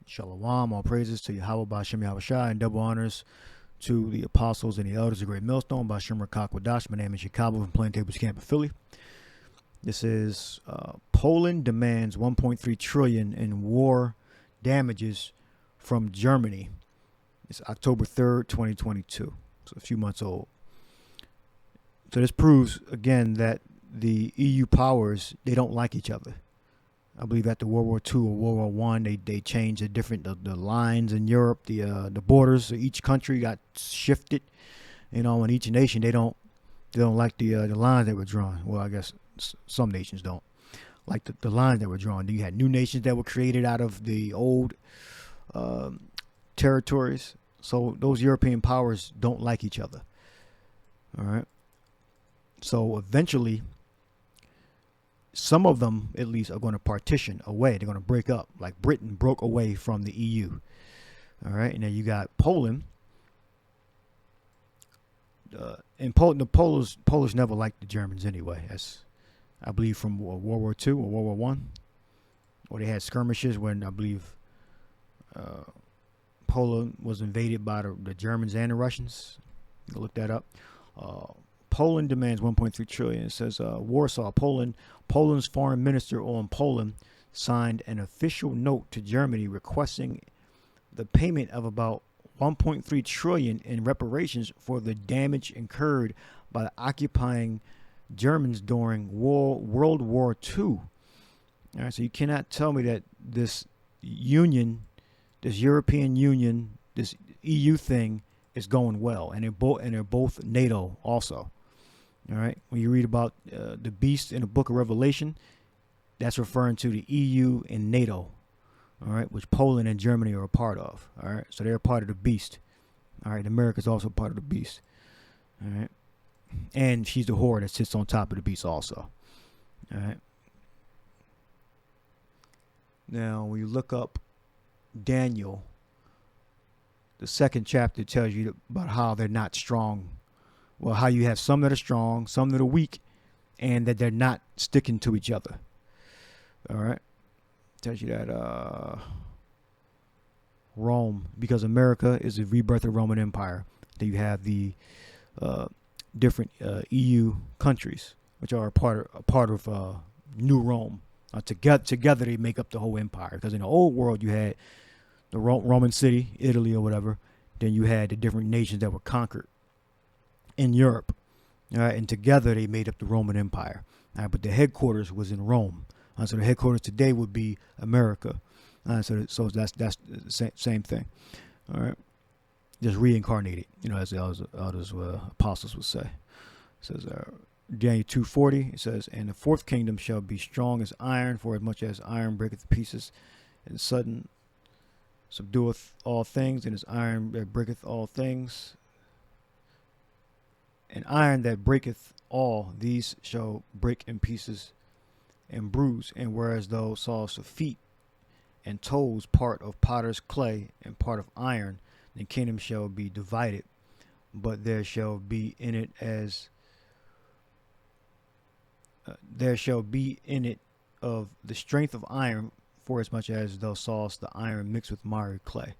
Shalom, all praises to Yahweh B'Shem Yahushua, and double honors to the apostles and the elders of Great Millstone, B'Shem Rakak Wadash. My name is Yakalba from Plaintables Camp of Philly. This is Poland demands 1.3 trillion in war damages from Germany. It's October 3rd, 2022. So a few months old. So this proves, again, that the EU powers, they don't like each other. I believe after World War II or World War I, they changed the lines in Europe, the borders of each country got shifted. And each nation they don't like the lines that were drawn. Well, I guess some nations don't like the lines that were drawn. You had new nations that were created out of the old territories. So those European powers don't like each other. All right. So eventually, some of them, at least, are going to partition away. They're going to break up, like Britain broke away from the EU. All right, and then you got Poland. And the Polish never liked the Germans anyway. That's, I believe, from World War II or World War I, or they had skirmishes when I believe Poland was invaded by the Germans and the Russians. You can look that up. Poland demands 1.3 trillion. It says Warsaw, Poland. Poland's foreign minister on Poland signed an official note to Germany requesting the payment of about 1.3 trillion in reparations for the damage incurred by the occupying Germans during World War II. All right, so you cannot tell me that this union, this European Union, this EU thing is going well, and they're both NATO also. All right, when you read about the beast in the book of Revelation, that's referring to the EU and NATO, all right, which Poland and Germany are a part of. All right, so they're a part of the beast. All right, America's also part of the beast. All right, and she's the whore that sits on top of the beast also. All right. Now, when you look up Daniel, the second chapter tells you about how they're not strong. Well, how you have some that are strong, some that are weak, and that they're not sticking to each other. All right. Tells you that Rome, because America is a rebirth of Roman Empire. Then you have the different EU countries, which are a part of New Rome. Together they make up the whole empire. Because in the old world you had the Roman city, Italy or whatever. Then you had the different nations that were conquered in Europe, all right, and together they made up the Roman Empire. All right, but the headquarters was in Rome. So the headquarters today would be America. So that's the same thing. All right, just reincarnated, as the elders apostles would say. It says Daniel 2:40. It says, "And the fourth kingdom shall be strong as iron, for as much as iron breaketh to pieces, and sudden subdueth all things, and as iron that breaketh all things. And iron that breaketh all, these shall break in pieces and bruise. And whereas thou sawest the feet and toes part of potter's clay and part of iron, the kingdom shall be divided, but there shall be in it of the strength of iron, for as much as thou sawest the iron mixed with miry clay."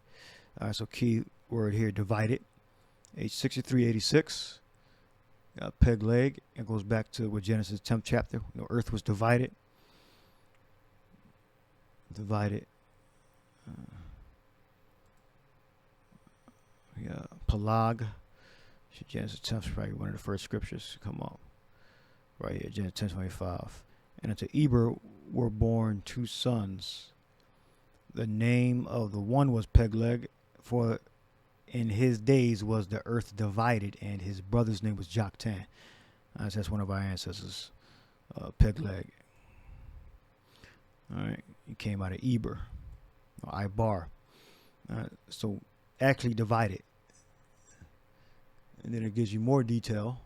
All right, so key word here, divided. H6386. Peg leg. It goes back to what Genesis 10th chapter. The earth was divided. Pelag. Genesis 10th is probably one of the first scriptures to come up. Right here, Genesis 10:25. "And unto Eber were born two sons. The name of the one was Pegleg, for in his days was the earth divided, and his brother's name was Joktan." That's one of our ancestors, Pegleg. All right, he came out of Eber, or Ibar. So actually divided. And then it gives you more detail.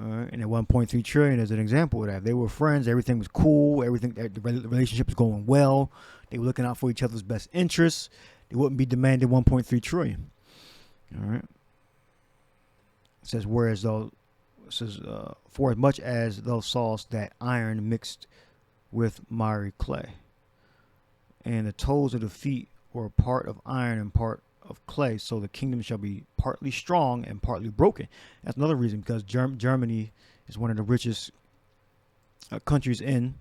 All right, and at 1.3 trillion as an example of that. They were friends. Everything was cool. The relationship was going well. They were looking out for each other's best interests. They wouldn't be demanding 1.3 trillion. All right. It says, for as much as thou sawest that iron mixed with miry clay. and the toes of the feet were part of iron and part of clay, so the kingdom shall be partly strong and partly broken. That's another reason, because Germany is one of the richest countries in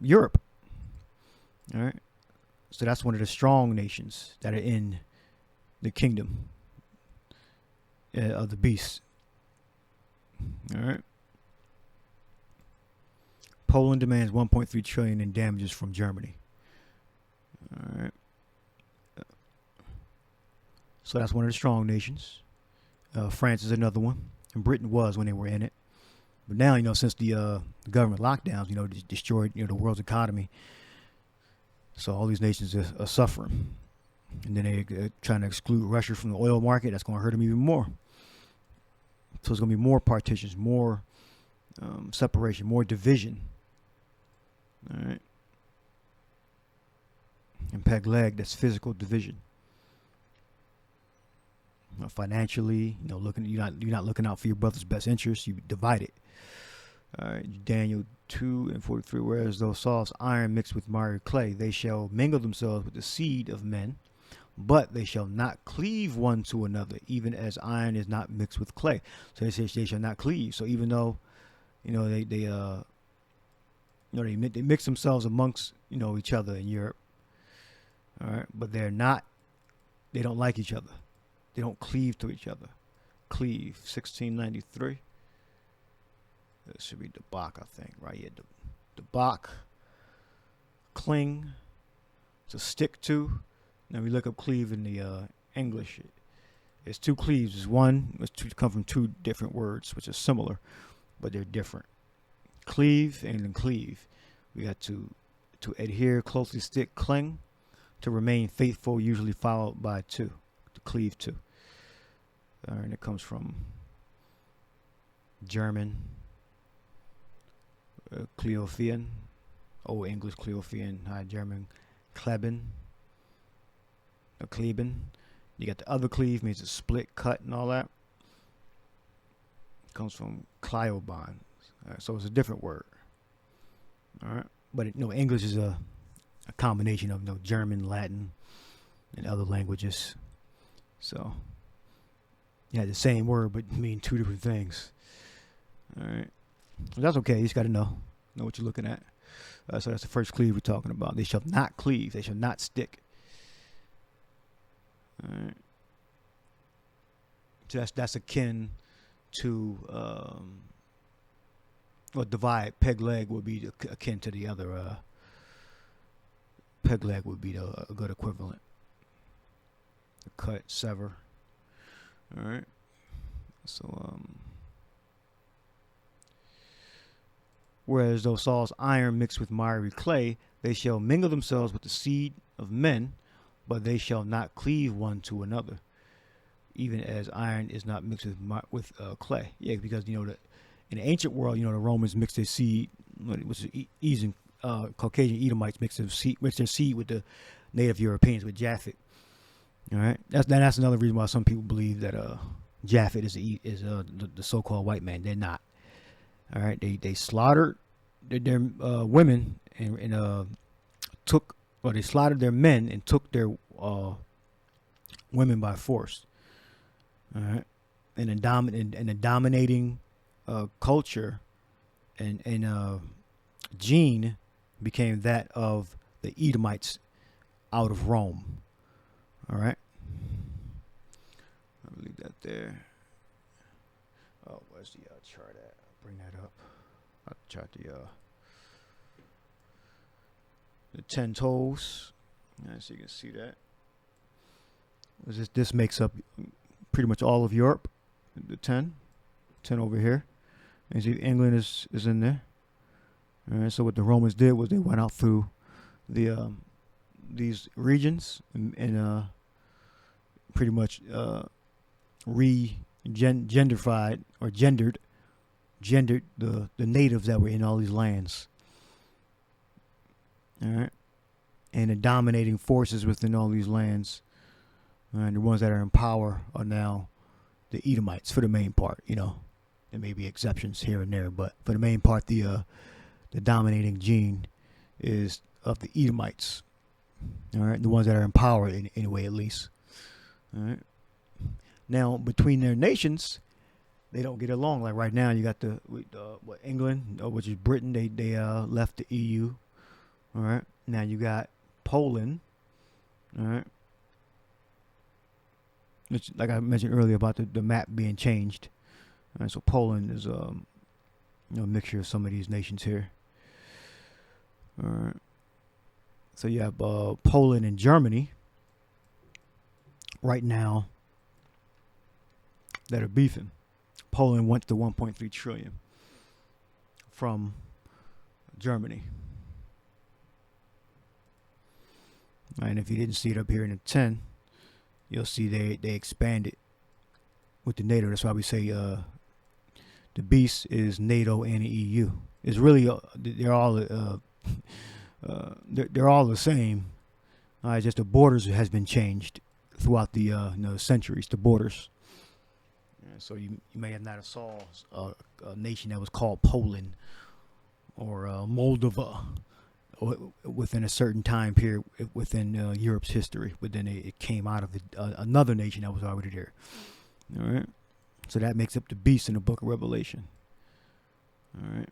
Europe. All right, so that's one of the strong nations that are in the kingdom of the beast. All right. Poland demands 1.3 trillion in damages from Germany. All right. So that's one of the strong nations. France is another one, and Britain was when they were in it. But now, since the government lockdowns, destroyed, the world's economy. So all these nations are suffering. And then they're trying to exclude Russia from the oil market. That's going to hurt them even more. So there's going to be more partitions, more separation, more division. All right. And peg leg, that's physical division. Financially, you're not looking out for your brother's best interests. You divide it. All right, Daniel 2:43. Whereas though Saul's iron mixed with miry clay, they shall mingle themselves with the seed of men, but they shall not cleave one to another, even as iron is not mixed with clay. So they say they shall not cleave. So even though, they mix themselves amongst each other in Europe. All right, but they don't like each other. They don't cleave to each other. Cleave, 1693. This should be Dabaq, I think, right here. Dabaq. Cling. To stick to. Now we look up cleave in the English. It's two cleaves. It's one. It's two, come from two different words, which are similar, but they're different. Cleave and then cleave. We got to adhere, closely stick, cling. To remain faithful, usually followed by to cleave to. And it comes from German, Kleophian, Old English Kleophian, High German, Kleben, or Kleben. You got the other cleave, means a split, cut, and all that. It comes from Kleoban, so it's a different word. All right, but English is a combination of German, Latin, and other languages. So, the same word, but mean two different things. All right. Well, that's okay. You just got to know what you're looking at. So that's the first cleave we're talking about. They shall not cleave. They shall not stick. All right. So that's akin to, divide. Peg leg would be akin to the other. Peg leg would be a good equivalent. Cut, sever. All right. So, whereas though Saul's iron mixed with miry clay, they shall mingle themselves with the seed of men, but they shall not cleave one to another, even as iron is not mixed with clay. Yeah, because in the ancient world, the Romans mixed their seed, which is Caucasian Edomites mixed their seed with the native Europeans, with Japhet. All right, that's another reason why some people believe that Japhet is the so-called white man. They're not. All right, they slaughtered their women and they slaughtered their men and took their women by force. All right, and the dominating culture and gene became that of the Edomites out of Rome. All right. I'll leave that there. Oh, where's the chart at? I'll bring that up. I'll chart the 10 toes. So you can see that. This makes up pretty much all of Europe. The 10 over here. And see, England is in there. All right. So what the Romans did was they went out through the these regions and pretty much gendered the natives that were in all these lands. All right. And the dominating forces within all these lands, and the ones that are in power are now the Edomites for the main part. There may be exceptions here and there, but for the main part, the dominating gene is of the Edomites. All right, the ones that are in power in any way, at least. All right. Now, between their nations, they don't get along. Like right now, you got England, which is Britain. They left the EU. All right. Now you got Poland. All right. Which, like I mentioned earlier about the map being changed. All right, so Poland is a mixture of some of these nations here. All right. So you have Poland and Germany right now that are beefing. Poland went to 1.3 trillion from Germany. And if you didn't see it up here in the 10, you'll see they expanded with the NATO. That's why we say the beast is NATO and the EU. It's really they're all the same. Just the borders has been changed throughout the centuries. The borders. So you may have not saw a nation that was called Poland or Moldova within a certain time period within Europe's history, but then it came out of another nation that was already there. All right, so that makes up the beast in the book of Revelation. All right,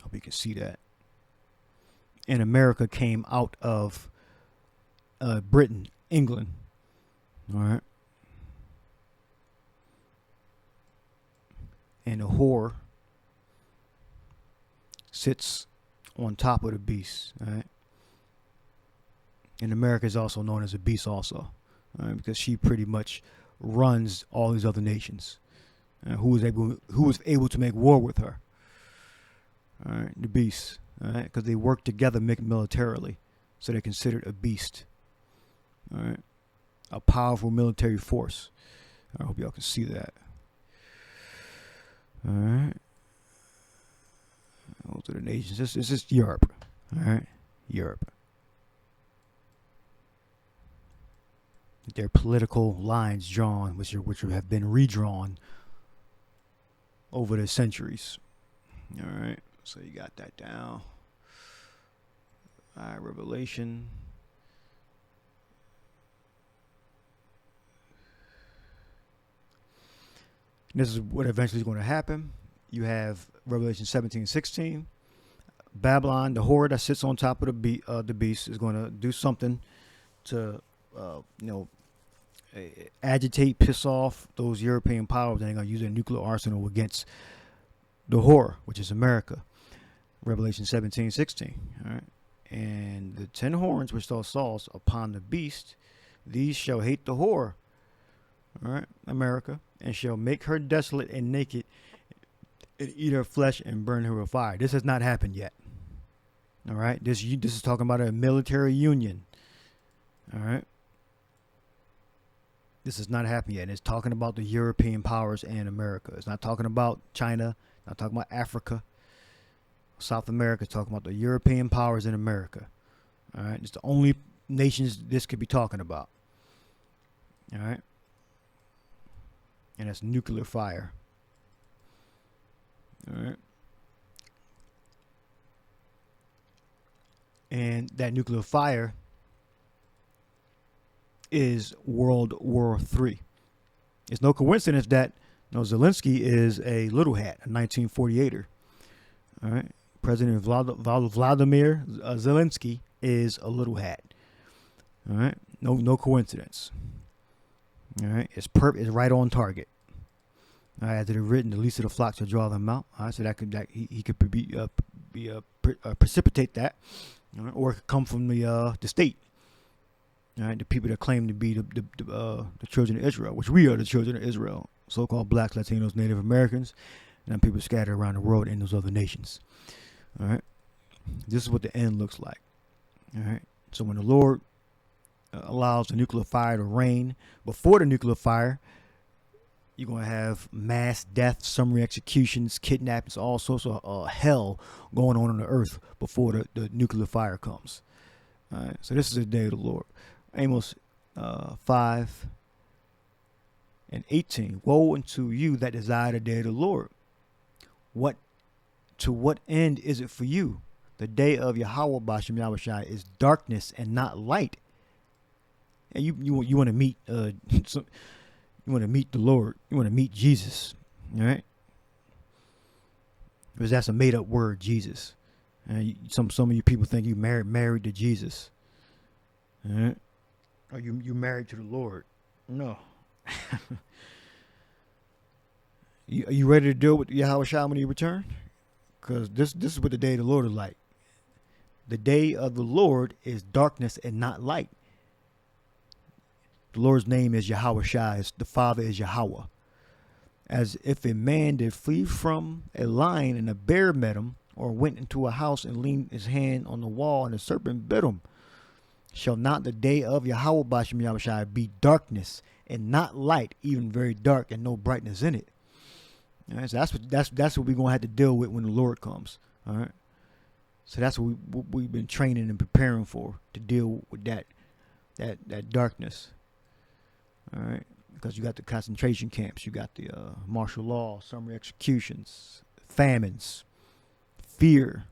hope you can see that. And America came out of Britain, England. All right, and the whore sits on top of the beast. All right, and America is also known as a beast, also, all right, because she pretty much runs all these other nations. Who was able to make war with her? All right, the beast. All right, because they work together militarily, so they're considered a beast. All right. A powerful military force. I hope y'all can see that. All right. Those are the nations. This is Europe. All right. Europe. Their political lines drawn, which have been redrawn over the centuries. All right. So you got that down. All right. Revelation. This is what eventually is going to happen. You have Revelation 17:16. Babylon, the whore that sits on top of the beast, is going to do something to, agitate, piss off those European powers, and they're going to use their nuclear arsenal against the whore, which is America. Revelation 17:16. All right, and the 10 horns which thou sawest upon the beast, these shall hate the whore. All right, America, and shall make her desolate and naked, and eat her flesh and burn her with fire. This has not happened yet. All right, this is talking about a military union. All right, this has not happened yet. It's talking about the European powers and America. It's not talking about China. Not talking about Africa, South America. It's talking about the European powers in America. All right, it's the only nations this could be talking about. All right. And that's nuclear fire. All right. And that nuclear fire is World War III. It's no coincidence that Zelensky is a little hat, a 1948er. All right. President Vladimir Zelensky is a little hat. All right. No coincidence. All right, it's right on target. All right, as it is written, the least of the flock shall draw them out. All right, so he could precipitate that, all right, or it could come from the state. All right, the people that claim to be the children of Israel, which we are the children of Israel, so-called blacks, Latinos, Native Americans, and people scattered around the world in those other nations. All right, this is what the end looks like. All right, so when the Lord allows the nuclear fire to reign, before the nuclear fire, you're going to have mass deaths, summary executions, kidnappings, all sorts of hell going on the earth before the nuclear fire comes. All right, so this is the day of the Lord. Amos 5:18. Woe unto you that desire the day of the Lord. What To what end is it for you? The day of Yahweh Bashem Yahushai is darkness and not light. And you want to meet you want to meet the Lord. You want to meet Jesus. All right? Because that's a made up word, Jesus. And some of you people think you married to Jesus. All right? Or you married to the Lord. No. Are you ready to deal with Yahushua when he return? Because this is what the day of the Lord is like. The day of the Lord is darkness and not light. The Lord's name is Yahushua. The Father is Yahweh. As if a man did flee from a lion and a bear met him, or went into a house and leaned his hand on the wall and a serpent bit him. Shall not the day of Yahweh Bashem Yahushua be darkness and not light, even very dark and no brightness in it? All right, so that's what we're gonna have to deal with when the Lord comes. All right. So that's what we've been training and preparing for, to deal with that darkness. All right, because you got the concentration camps, you got the martial law, summary executions, famines, fear.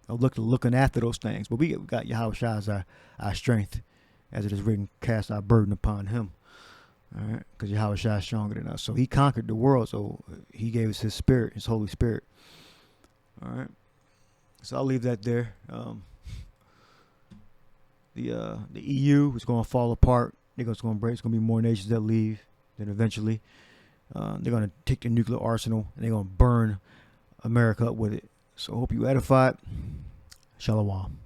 Looking after those things, but we got Yahushua as our strength, as it is written, cast our burden upon him. All right, because Yahushua is stronger than us. So he conquered the world, so he gave us his spirit, his Holy Spirit. All right. So I'll leave that there. The EU is going to fall apart. It's going to break. It's going to be more nations that leave. Then eventually, they're going to take the nuclear arsenal and they're going to burn America up with it. So I hope you edified. Shalom.